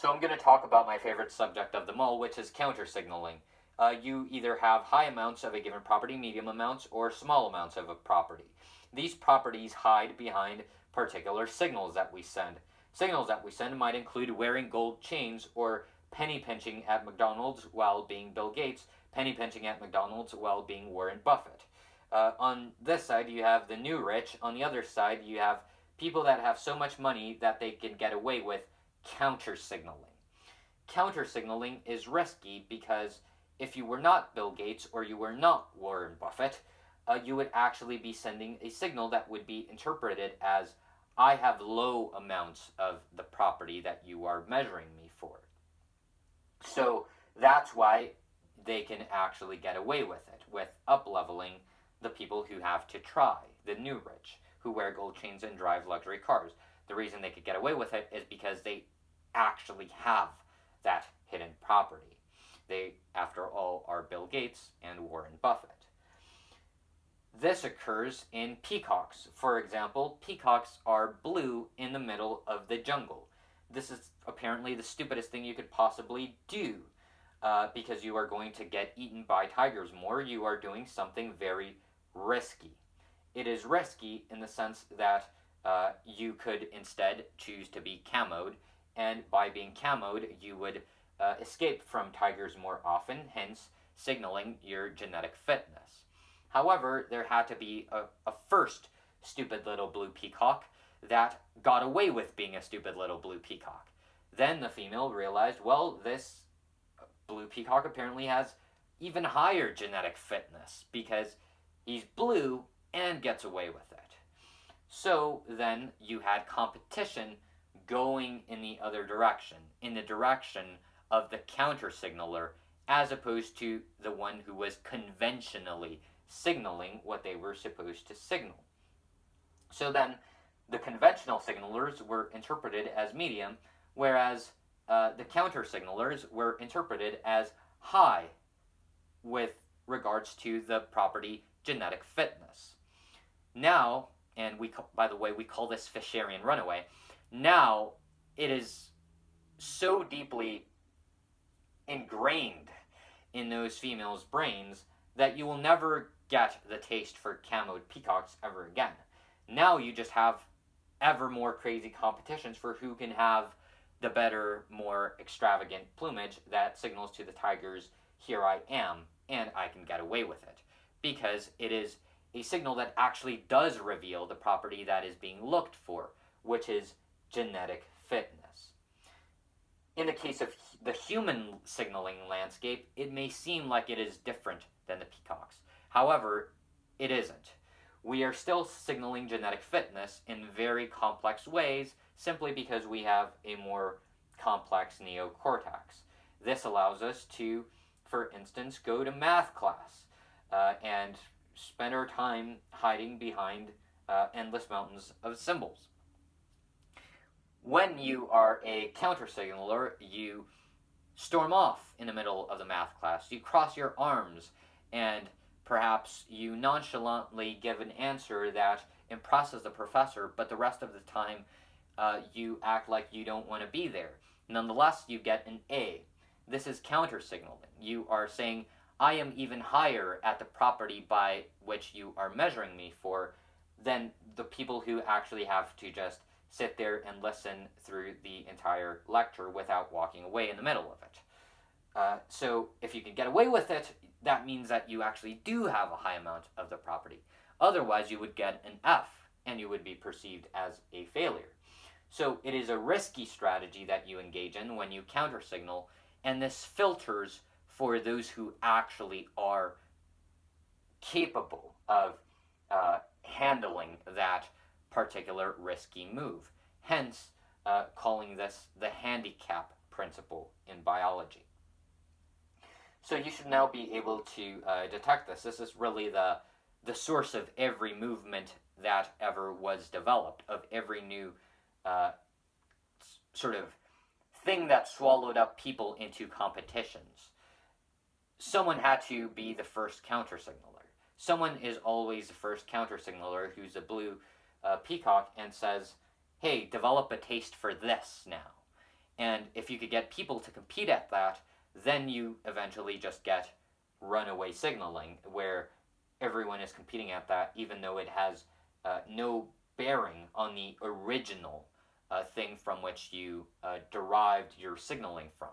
So I'm going to talk about my favorite subject of them all, which is countersignaling. You either have high amounts of a given property, medium amounts, or small amounts of a property. These properties hide behind particular signals that we send. Signals that we send might include wearing gold chains or penny pinching at McDonald's while being Bill Gates, penny pinching at McDonald's while being Warren Buffett. On this side, you have the new rich. On the other side, you have people that have so much money that they can get away with counter-signaling. Counter-signaling is risky because if you were not Bill Gates or you were not Warren Buffett, you would actually be sending a signal that would be interpreted as, I have low amounts of the property that you are measuring me for. So that's why they can actually get away with it, with up-leveling the people who have to try, the new rich, who wear gold chains and drive luxury cars. The reason they could get away with it is because they actually have that hidden property. They, after all, are Bill Gates and Warren Buffett. This occurs in peacocks. For example, peacocks are blue in the middle of the jungle. This is apparently the stupidest thing you could possibly do, because you are going to get eaten by tigers more. You are doing something very risky. It is risky in the sense that you could instead choose to be camoed, and by being camoed, you would escape from tigers more often, hence signaling your genetic fitness. However, there had to be a first stupid little blue peacock that got away with being a stupid little blue peacock. Then the female realized, well, this blue peacock apparently has even higher genetic fitness because he's blue and gets away with it. So then you had competition going in the other direction, in the direction of the counter-signaler, as opposed to the one who was conventionally signaling what they were supposed to signal. So then the conventional signalers were interpreted as medium, whereas the counter-signalers were interpreted as high with regards to the property genetic fitness. Now, and by the way, we call this Fisherian runaway, now it is so deeply ingrained in those females' brains that you will never get the taste for camoed peacocks ever again. Now you just have ever more crazy competitions for who can have the better, more extravagant plumage that signals to the tigers, here I am, and I can get away with it. Because it is a signal that actually does reveal the property that is being looked for, which is genetic fitness. In the case of the human signaling landscape, it may seem like it is different than the peacocks. However, it isn't. We are still signaling genetic fitness in very complex ways simply because we have a more complex neocortex. This allows us to, for instance, go to math class and spend our time hiding behind endless mountains of symbols. When you are a counter-signaler, you storm off in the middle of the math class. You cross your arms and perhaps you nonchalantly give an answer that impresses the professor, but the rest of the time you act like you don't want to be there. Nonetheless, you get an A. This is counter-signaling. You are saying, I am even higher at the property by which you are measuring me for than the people who actually have to just sit there and listen through the entire lecture without walking away in the middle of it. So if you can get away with it, that means that you actually do have a high amount of the property. Otherwise, you would get an F, and you would be perceived as a failure. So it is a risky strategy that you engage in when you counter-signal, and this filters for those who actually are capable of handling that particular risky move. Hence, calling this the Handicapped Principle in biology. So you should now be able to detect this. This is really the source of every movement that ever was developed, of every new sort of thing that swallowed up people into competitions. Someone had to be the first counter-signaler. Someone is always the first counter-signaler who's a blue peacock and says, hey, develop a taste for this now. And if you could get people to compete at that, then you eventually just get runaway signaling, where everyone is competing at that, even though it has no bearing on the original thing from which you derived your signaling from.